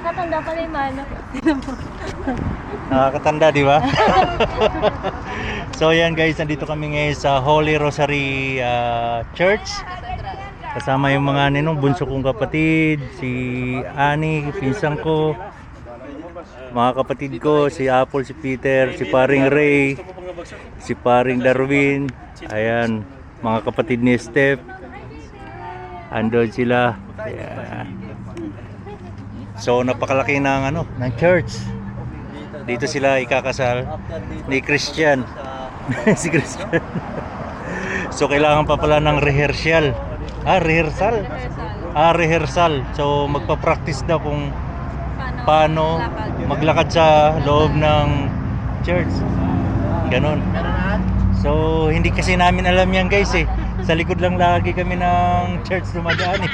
Nakakatanda pala yung mano. Nakakatanda, di ba? So yan guys, nandito kami ngayon sa Holy Rosary Church. Kasama yung mga ninong bunso kong kapatid, si Ani, pinsang ko, mga kapatid ko, si Apple, si Peter, si Paring Ray, si Paring Darwin, ayan, mga kapatid ni Steph, andun sila. Ayan. So napakalaki ng ng church. Dito sila ikakasal ni Christian. Si Christian. So kailangan pa pala ng rehearsal. Rehearsal. So magpa-practice daw kung paano maglakad sa loob ng church. Ganon. So hindi kasi namin alam yan guys eh. Sa likod lang lagi kami ng church dumadaan eh.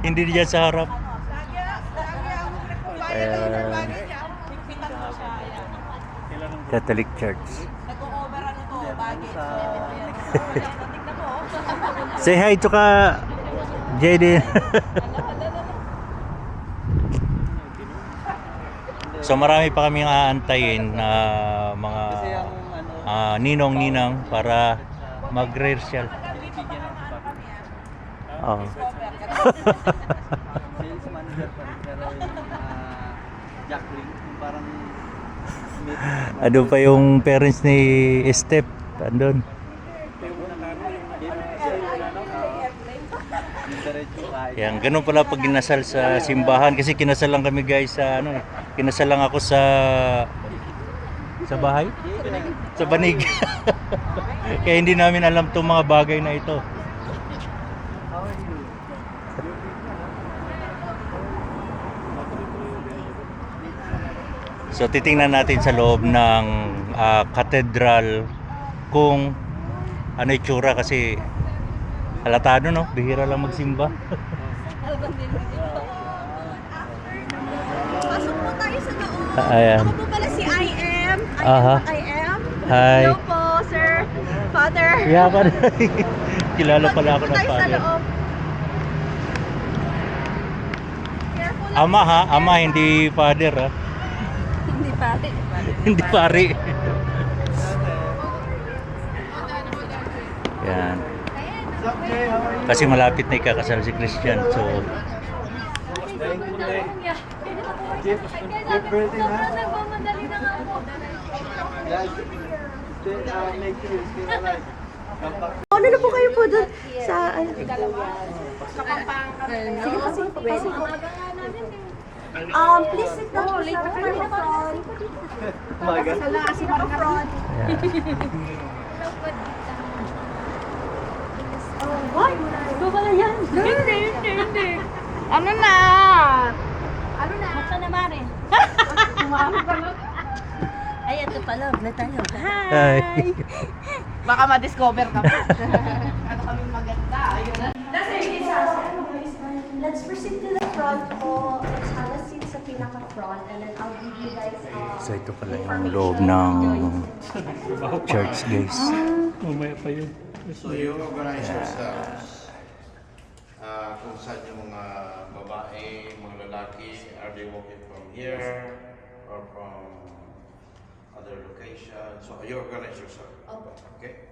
Hindi diyan sa harap. Catholic Church. Say hi to ka JD. So marami pa kaming aantayin na mga ninong-ninang para mag-rehearsal. Oh. Ano pa yung parents ni Steph? Andun. Yan, ganun pala pag kinasal sa simbahan kasi kinasal lang kami guys sa kinasal lang ako sa bahay? Sa banig. Kaya hindi namin alam tong mga bagay na ito. So titingnan natin sa loob ng cathedral kung ano itsura kasi halatado no, bihira lang magsimba. Pasok po tayo sa loob. Ayan. Ako po pala si I am. Aha. I am. Hi. Hello po, sir. Father. Yeah, kilala pala ako ng Tayo sa father. loob. Careful lang. Ama ha, ama hindi father ha. Hindi pati. Hindi pari. Yan. Kasi malapit na ikakasal si Christian. So Ano na po kayo po doon sa sige po, sige po. Please sit down po sa front. Sa front. What? Ito pala yan. Hindi. Ano na? Basta na mare. Ay, ito pala. Vlog tayo. hi. Baka ma-discover ka pa. Ano kami maganda. Ayun. Let's proceed to the front po. Let's have a seat sa pinaka-front and then I'll give you guys So ito pala yung loob ng church guys. Mamaya pa yun. So you organize yourselves. Kung saan yung mga babae, mga lalaki, are they walking from here or from other locations? So you organize yourself. Okay.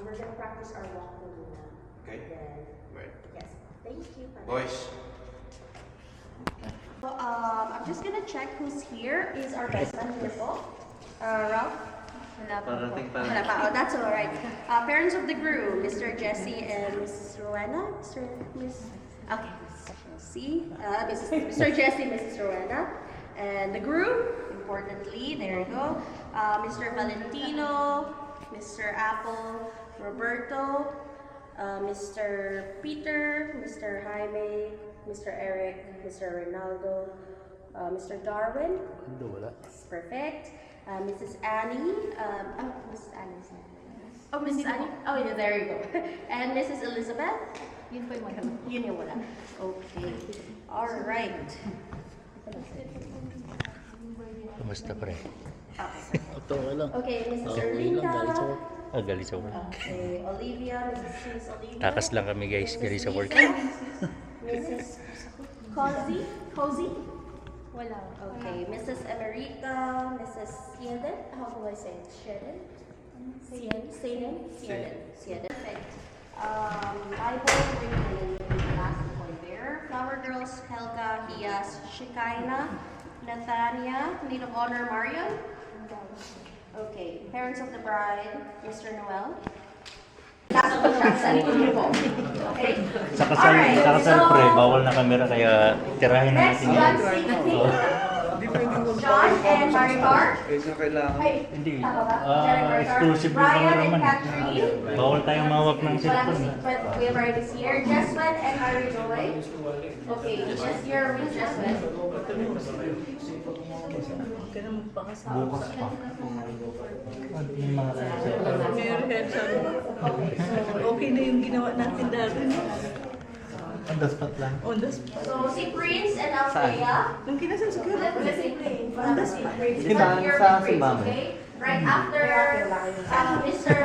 we're gonna practice our walk muna. Okay. Then, Right. yes. Thank you. Boys. So, I'm just gonna check who's here. Is our best man here po? Ralph? Wala pa. Oh, that's all right. Parents of the groom, Mr. Jesse and Mrs. Rowena. Okay. Mr. Jesse, Mrs. Rowena. And the groom, importantly, there you go. Mr. Valentino, Mr. Apple, Roberto, Mr. Peter, Mr. Jaime, Mr. Eric, Mr. Ronaldo, Mr. Darwin. Perfect. Mrs. Annie. Mrs. Annie. Oh, Mrs. Annie. Oh, yeah, there you go. And Mrs. Elizabeth. Yun yung wala. Okay. All right. Kamusta pre? Okay, Mrs. Erlinda. Galing sa work. Okay, Olivia, Mrs. Olivia. Takas lang kami guys, galing sa work. Mrs. Cozy. Wala. Okay. Mrs. Emerita, Mrs. Sieden. How do I say it? Sieden? Sieden. Perfect. Bible, bring the last one there. Flower Girls, Helga, Hias, Shekinah, Nathania, Maid of Honor, Mariam. Okay. Parents of the bride, Mr. Noel. Last one siya sa likod niyo po. Okay? Sa kasal, Alright, sa kasal so- pre, bawal na camera kaya tirahin na Next natin one, yun. John and Maricar. Hindi. Exclusive yung Brian camera and man. Catherine. Bawal tayong mawak ng Wala cellphone. kasi, but we have already here. Jeswin and Mary Joy. Okay, just here with Jeswin. Bukas pa. Ano yung mga Okay na yung ginawa natin dati. on the spot lang. On the spot. So, si Prince and Althea. Nung kinasal siguro. Si Prince. Si Prince. Di ba, But here sa with Prince, simbahan? okay? Right after Mr.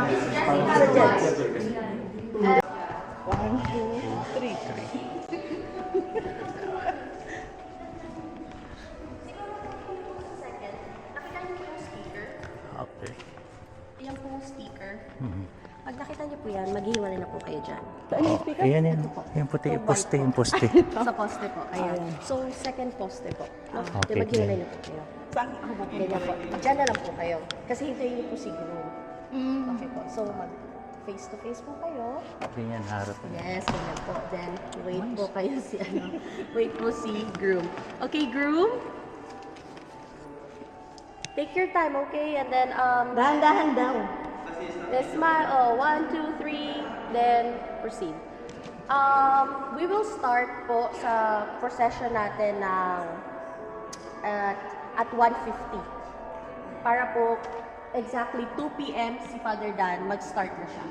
Miss Jessica Ruas. 1, 2, 3. Second, nakita niyo po yung sticker? Okay. Yan po yung sticker. Mhm. Pag nakita niyo po yan, maghihiwalay na po kayo dyan. Oh, ayan yan. Yung puti, yung poste, yung poste. Sa poste po. Ayan. So, second poste po. No? Okay, Maghiwalay na po kayo. Saan? Ganyan po. Diyan na lang po kayo. Kasi hintayin niyo po si groom. Okay po. So, mag face to face po kayo. Ganyan, harap. Yes, ganyan po. Then, wait po kayo si ano. Wait po si groom. Okay, groom? Take your time, okay? And then, Dahan-dahan daw. smile. Oh, 1, 2, 3. Then, proceed. We will start po sa procession natin ng at 1:50. Para po exactly 2 p.m. si Father Dan mag-start na siya.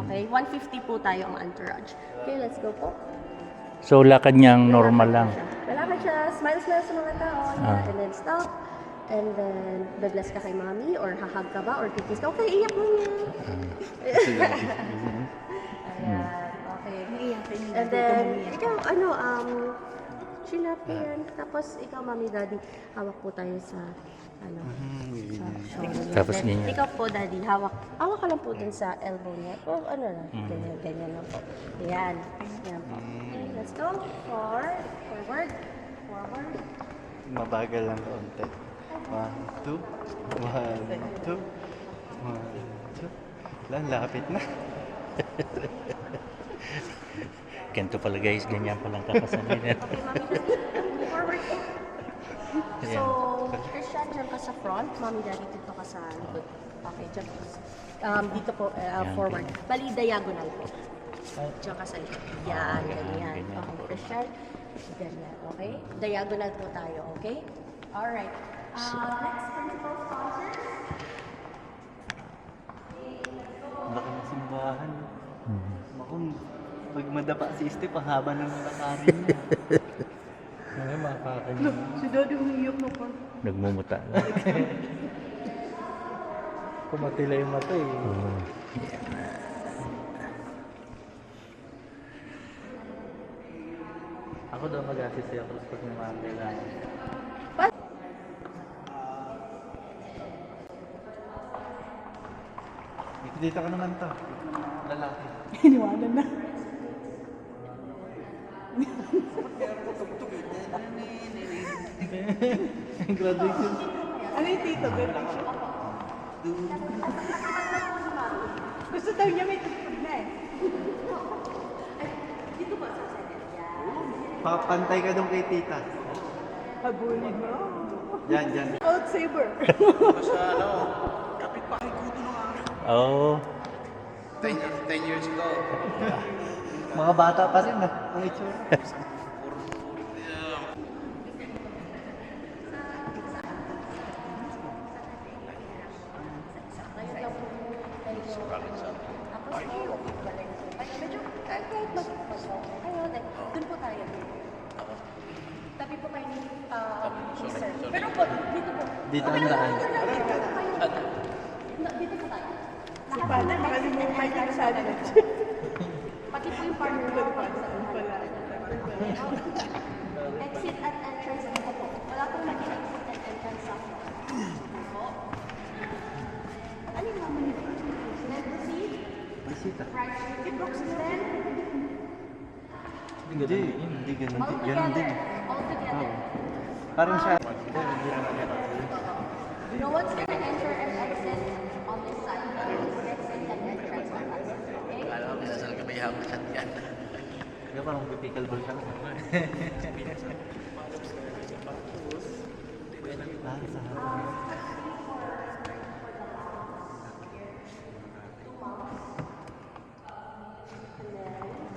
Okay? 1:50 po tayo ang entourage. Okay, let's go po. So, lakad niyang normal lang. Lalakad siya. Smile sa mga tao. Ah. And then stop. And then, be-bless ka kay mami or hahag ka ba or kikis ka. Okay, iyak mo niya. Ayan. Okay. And then, ikaw, chin up yan. Tapos, ikaw, mami, daddy, hawak po tayo sa, sa shoulder. Tapos Then, ganyan. ikaw po, daddy, hawak ka lang po dun sa elbow niya. O, lang, ganyan lang po. Ayan. Ayan po. Okay, let's go. Forward. Mabagal lang konti. 1, 2, 1, 2, 1, 2. Lang, lapit na. Ganito pala guys, ganyan palang kakasanin. Okay, mami, daddy, forward po. So, Christian, dyan ka sa front. Mami, daddy, dito ka sa likod. Okay, dyan po. Dito po, forward. Bali, diagonal po. Dyan ka sa likod. Yan, ganyan. Okay, Christian. Ganyan, okay? Diagonal po tayo, okay? Alright. Next, principal sponsors. Laki ng simbahan. Makong, pag madapa si Steve, ang haba ng lakarin niya. Ano makakanya? Si Daddy umiyok na pa. Nagmumuta. Pumatila yung mata eh. Ako daw mag-assist siya pag may mga kailangan. Dito ka naman to. Lalaki. Iniwanan na. Graduation. Ano yung tito? Gusto daw niya may tutupag na eh. Dito po sa second. Yan. Pakapantay ka doon kay tita. Habulin mo. Yan. Cold saber. Oh, 10 years ago. Mga bata pa rin na. Ang itsura. Doon po tayo. Tabi po kayo ni sir. Pero po, dito po. Dito ang daan. Dito po tayo. Si Father, makalimutan yung sabi na. Pati po yung partner mo. Pala. Exit at entrance po po. Wala pong mag-exit at entrance sa po. Ano yung naman nito? Then proceed. Bisita. Right. Then, Hindi ganun all din. Ganun din. together. All together. Parang siya. No one's gonna enter and exit on this side. Exit and entrance on that side. Okay? Kaya parang pickleball siya. Sa harap.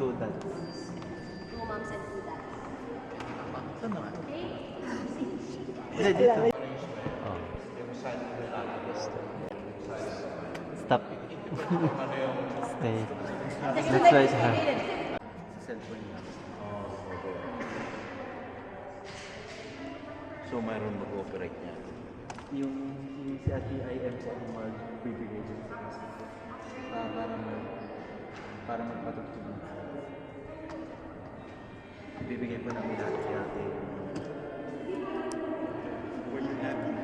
Two dads. Two moms and two dads. Okay? Hindi, dito. Stop. Stay. That's why sa harap. Cellphone niya. So, mayroon mag-operate niya. Yung si Ate IM po ang magbibigay din sa kasi. Para magpatutulong. Bibigay po namin lahat si Ate. Were you happy?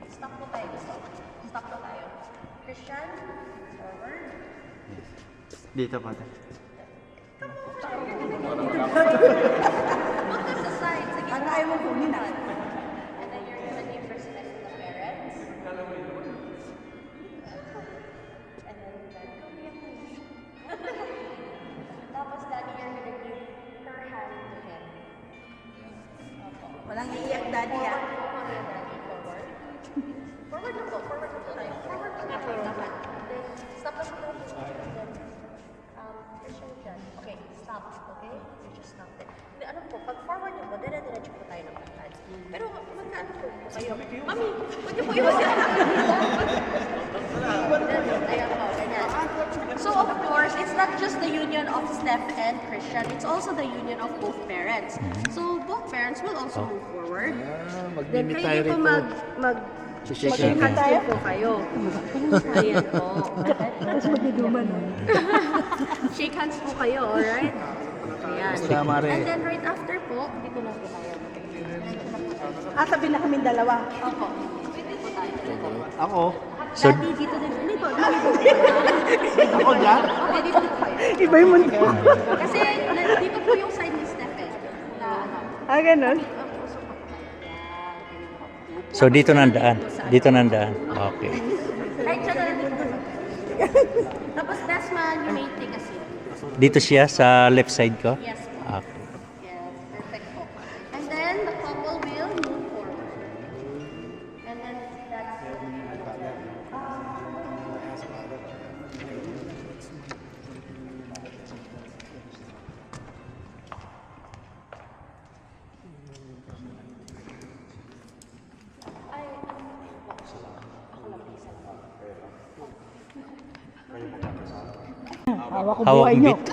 Stop po tayo gusto. Stop po tayo. Christian, forward. Dito pa. Look at the side. Sige. Ano ayaw mo kunin na? And then you're gonna give respect to the parents. And then tapos daddy, you're gonna give her hand to him. Opo. Walang iiyak daddy ah. Forward, daddy. Forward. Forward lang po. Forward lang po tayo. Forward lang po. Dapat. Then, stop lang po. Then, Christian dyan. Okay, stop. Okay? You just stop there. Hindi, ano po, pag forward niyo po, dire-diretso po tayo ng lakad. Pero, magkaano po kayo? Mami, huwag niyo po iwas yan. Ayan po, ganyan. So, of course, it's not just the union of Steph and Christian, it's also the union of both parents. So, both parents will also move forward. Then, kayo dito mag-shake hands po kayo. Ayan po. Tapos magdiduman. Shake hands po kayo, alright? Ayan. And then right after po, dito lang po tayo. Tabi na kaming dalawa. Opo. Dito po tayo. Ako? So- Daddy, dito din. Dito. Dito. Ako dyan? Okay, dito po kayo. Iba yung mundo. Kasi dito po yung side ni Stephen. Na ano. Ganun. So dito nandaan. Dito nandaan. Okay. Right, siya na dito. Tapos best man, you may take a seat. Dito siya sa left side ko. Yes po. Okay. Yes, perfect po. And then the couple will move forward. And then that's Hawa ko Hawak buhay nyo. bit.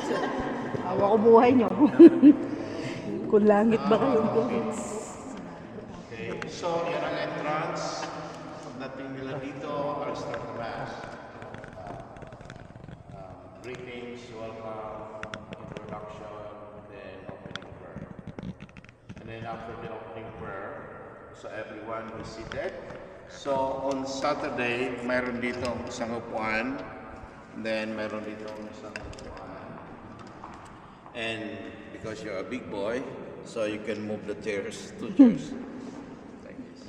Hawa ko buhay nyo. Kung langit ba kayo? Okay, so yan ang entrance. Pagdating nila dito, I'll start the mass. Greetings, welcome, introduction, then opening prayer. And then after the opening prayer, so everyone is seated. So on Saturday, mayroon dito isang upuan. Then mayroon dito isang upuan. And because you're a big boy, so you can move the chairs, 2 chairs. Like this.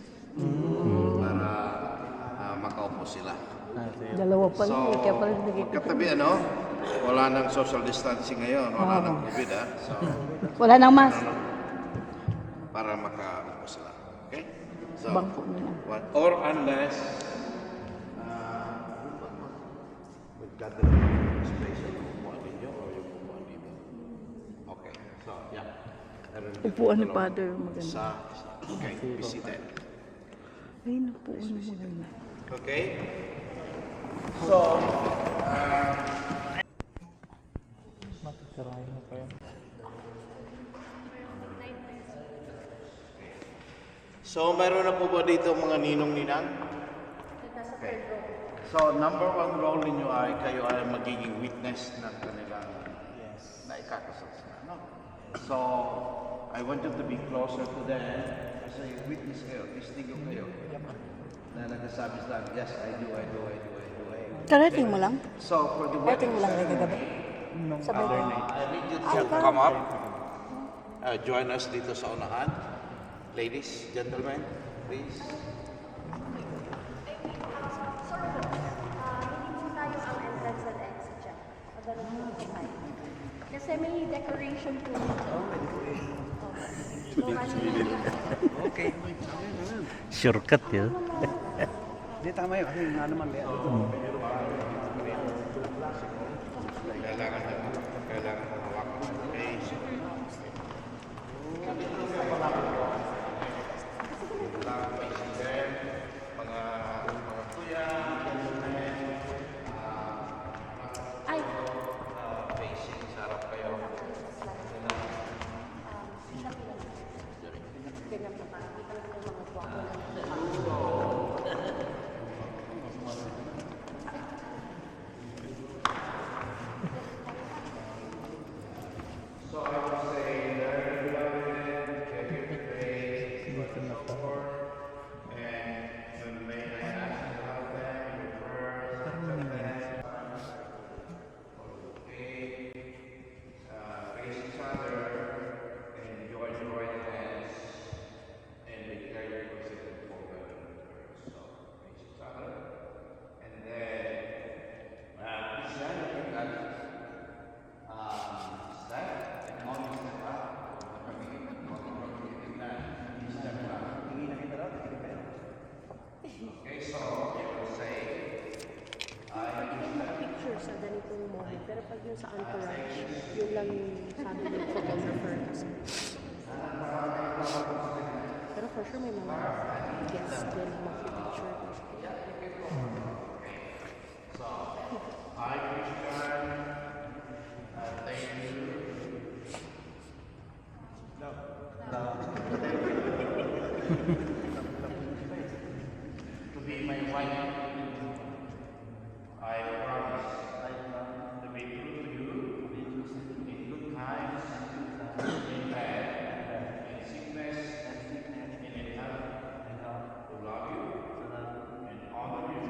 Para makaupo sila. Dalawa pa lang. Kaya pala Magkatabi wala nang social distancing ngayon, wala nang COVID So, wala nang mas. para makaupo sila. Okay? So, Bangko na lang. or unless magkatabi ng space yung upuan ninyo or yung upuan dito. Okay. So, yeah. Meron dito Upuan ni dalawa. Father, maganda. Isa. Okay, be seated. Ay, upuan mo maganda. Okay? So, Matutirahin mo pa yun. So, meron na po ba dito mga ninong-ninang? Okay. So, number one role ninyo ay kayo ay magiging witness ng kanilang naikakasal sila. No? So, I want you to be closer to them kasi witness kayo, testigo kayo. Na nagsasabi sila, yes, I do. Karating mo lang? So, for the Karating mo lang wedding ay kagabi? Sabay ko. I need you to come up. Join us dito sa unahan. Ladies, gentlemen, please. Hindi po tayo ang entrance and exit dyan. Magaling po po tayo. Kasi may decoration po dito. Okay. Shortcut yun. Hindi, tama yun. Kasi nga naman, Kailangan mo hawakan. Okay. Mga kuya, Ay, facing sa harap kayo. ganyan po pa. Kita ko yung mga gwapo. So I would say, very beloved, check your face, look in the floor, and may I ask you to help them in prayers, help them. Okay, face each other, and join your right hands, and declare your position for God. So, face each other, and then, please stand up and stand, and only step up, okay, so you will say, Picture sa ganitong moment. Pero pag yun sa entourage, yun lang yung sabi ng photographer kasi. Pero for sure may mga guests din na mag-picture. I, Christian, thank you. To be my wife, I promise to be true to you in good times, in bad, in sickness, and in health, to love you and honor you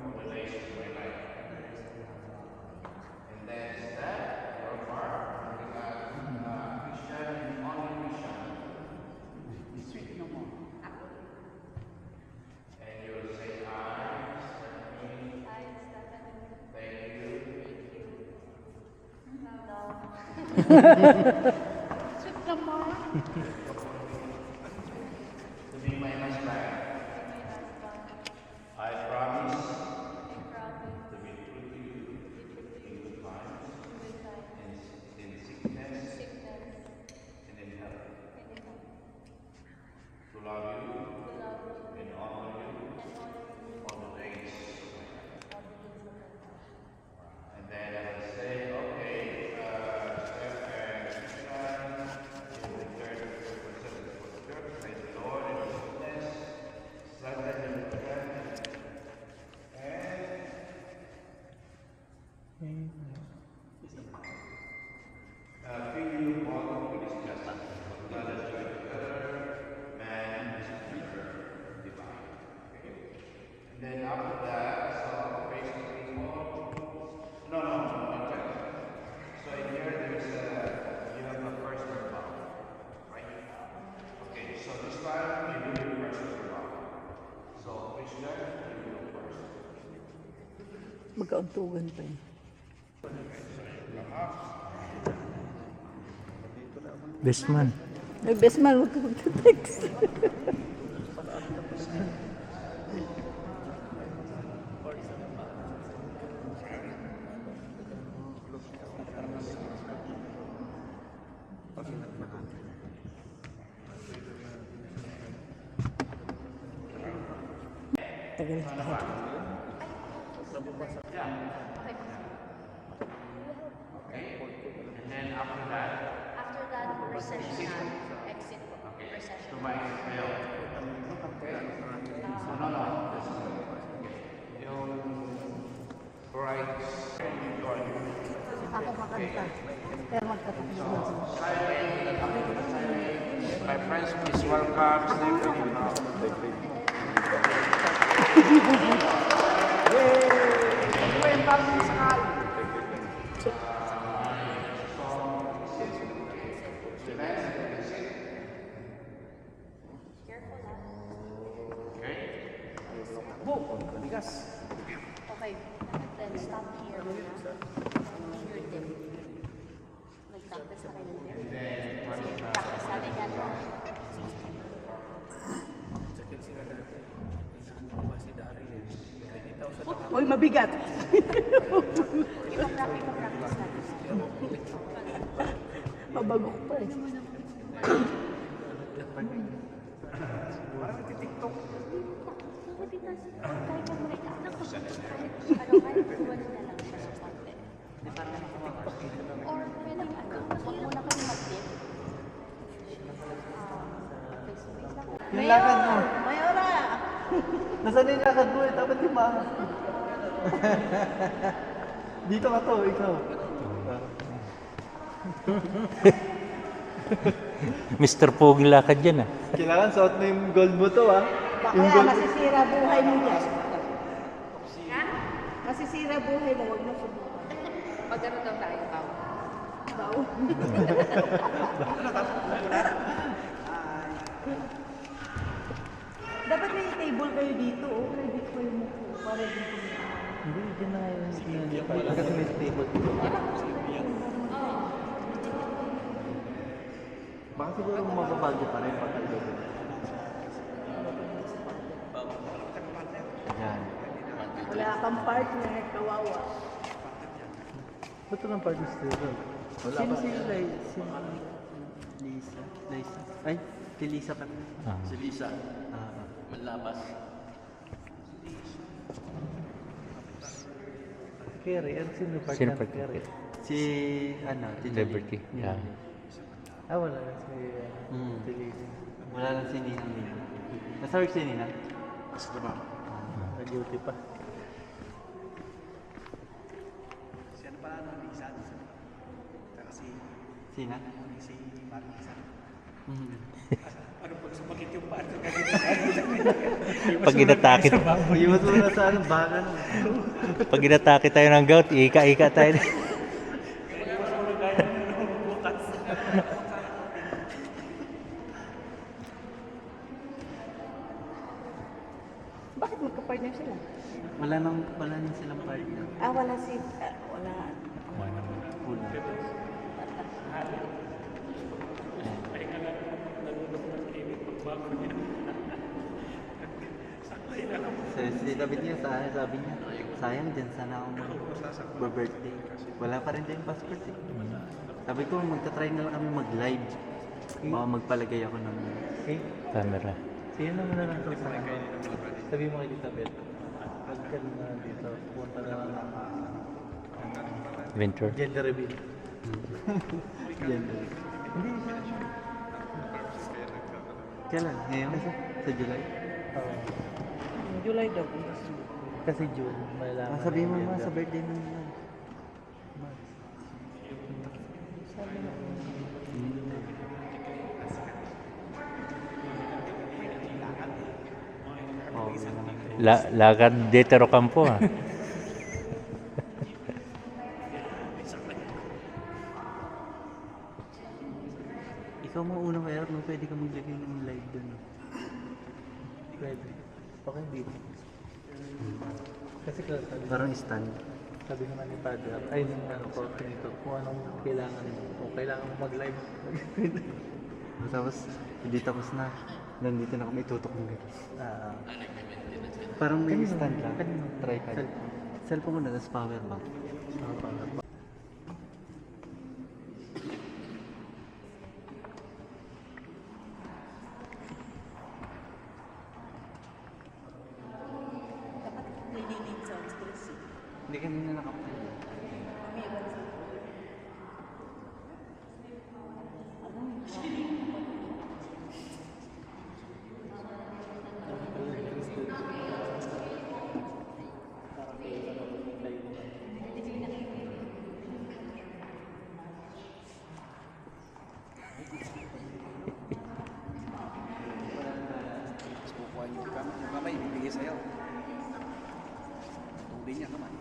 for the days of my life. And then that, your part, Christian and only Christian. Sweet no more. And you will say, I, Stephanie, thank you. To be my husband. I promise to be true to you in good times, in sickness, and in health. To love you and honor you all the days of my life. And then I will say, okay, Steph and Christian, you will declare the representative for the church. Praise the Lord in His goodness, Sunday and strength, and feel you all with His justice. Let us join together, man is together, divine. Okay? And then after that, so praise the people. No, not yet. So in here, there's you have the first verbal, right? Okay, so this time you do the first verbal. So Christian, you do the first. Magkauntugan pa yun. Best man. May best man, huwag ka magta-text. Tagal pa. And then after that, After that, procession na. Exit po. Procession. to my will. Pero magkatabi. My friends, please welcome Stephen. Okay, then stop here. Fingertip. Nag-practice na kayo ng practice natin yan. Uy, mabigat. Ipa-practice natin. Mabago ko pa eh. Buti na kahit na break up na kahit iwan na lang siya sa konti. Or pwede huwag muna kayo mag-dip. Yung lakad mo. Mayora! Nasaan yung lakad mo eh? Dapat yung mga. Dito ka to, ikaw. Mr. Pogi lakad yan ah. Kailangan suot mo yung gold mo to ah. Baka Yung yan, gold. masisira buhay mo dyan. Masisira buhay mo, huwag mo subukan. Pag ano daw tayo, tao. Bao. Dapat may table kayo dito, oh. Kaya dito kayo mo para dito. Hindi, dyan na ngayon. Kasi may stable dito. Baka siguro mababagyo pa rin pag aldo. Yan. Wala kang partner, kawawa. Ba't walang party stable? Sino si Lisa? Lisa? Ay, si Lisa pa. Ah. Si Lisa. Malabas. Kerry, ano sino partner? Sino partner? Kerry? Si, ano, Liberty. Yeah. Ah, wala lang si Tilly. Wala lang si Ninang Nina. Nasa work si Ninang? Sa trabaho. Nag-duty pa. Sina? Si Marisa. Pag inatakit, Iwas mo na sa ano, baka no. pag inatakit tayo ng gout, ika-ika tayo. Bakit magka-partner sila? Wala nang silang partner. Ah, wala si... wala. Una. Si David niya sa akin, sabi niya, sayang dyan sana ako mag-birthday. Wala pa rin dyan yung passport eh. Sabi ko, magta-try na lang kami mag-live. Baka magpalagay ako ng Camera. Sige naman na lang ito sa akin. Sabi mo kay Tita Beth, pagka na dito, punta na lang ng Venture. gender reveal. Gender reveal. Hindi siya. Kailan? Ngayon? Sa July? July daw. Kasi June, malalaman. Sabihin mo mga sa birthday mo yun. Lakad Detero Campo ah. Ikaw mo unang kaya kung pwede ka maglagay ng live doon. Pwede. Okay, dito. Kasi parang stand. Sabi naman ni Father, ay nung ano, coordinator, kung anong kailangan mo. Kung kailangan mo mag-live. Tapos, hindi tapos na. Nandito na kami itutok ng gano'n. Parang may stand lang. Tripod. Cellphone mo na, tapos power bank. Power bank. Hindi kanina nakapunta. Kamay, ibibigay sa'yo. Tuloy niya kamay.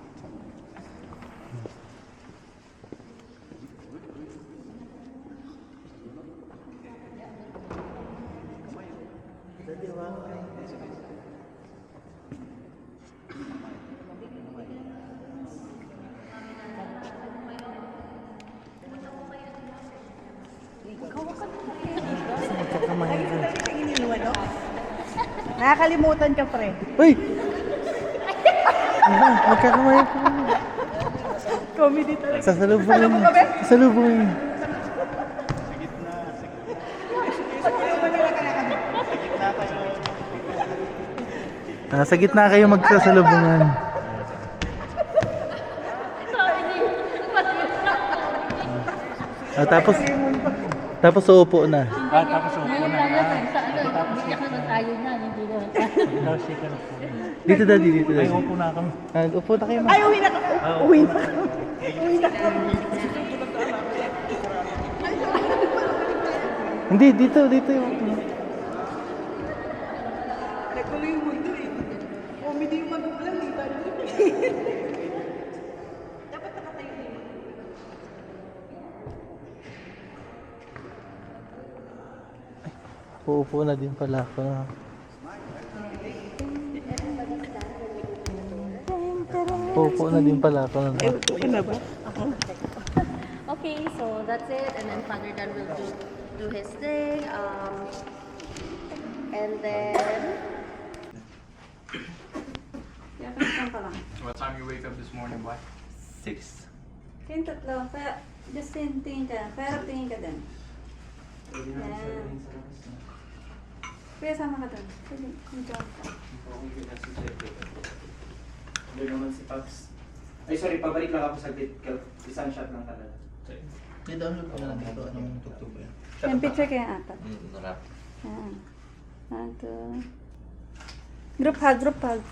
Nakakalimutan ka, pre. Uy! Ano? Magkakamay ko. Comedy talaga. Sasalubungin. Sasalubungin. Sa gitna kayo magsasalubungan. Tapos uupo na. Tapos upo na. Dito daddy, dito Ay, daddy. upo na kami. Upo na kayo. Ay, uwi na ka. Uwi na. Hindi, dito yung... Nagkulo yung mundo eh. Comedy yung magulang, di ba? Dapat nakatayo din. Uupo na din pala ako. Uupo na din pala ako. Okay, so that's it. And then Father Dan will do his thing. And then... What time you wake up this morning, boy? 6. Kayong tatlo, just tingin ka, pero tingin ka din. Yan. Kuya, sama ka doon. Sige, enjoy ka. Doon naman si Paps. Ay, sorry, pabalik lang ako saglit. Isang shot lang talaga. I-download ko na lang dito. Anong tugtog ba yan? Yung picture kaya apat. Narap. Yan. One, two. Group hug, group hug.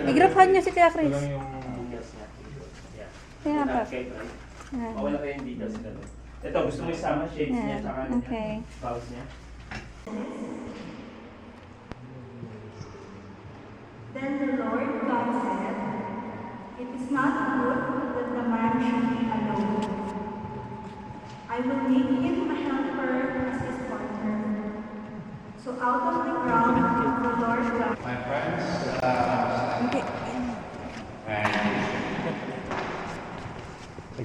I-group hug niyo si Tia Chris. yung details niya. Kaya apat. Yan. Wala kayong details nila doon. Ito, gusto mo isama shades niya Yan, tsaka okay. spouse niya. Then the Lord God said, "It is not good that the man should be alone. I will make him a helper as his partner." So out of the ground the Lord God My friends,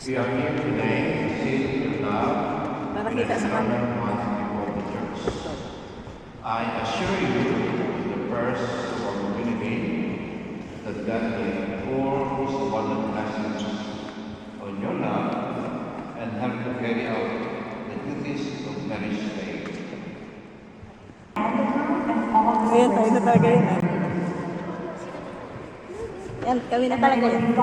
we are here today to see the love Para kita sa kanya. one before the church. I assure you, the first opportunity, that God will pour His abundant blessings on your love and help you carry out the duties of marriage faith. Ayan, tayo na talaga yun. Yan, kami na talaga yun.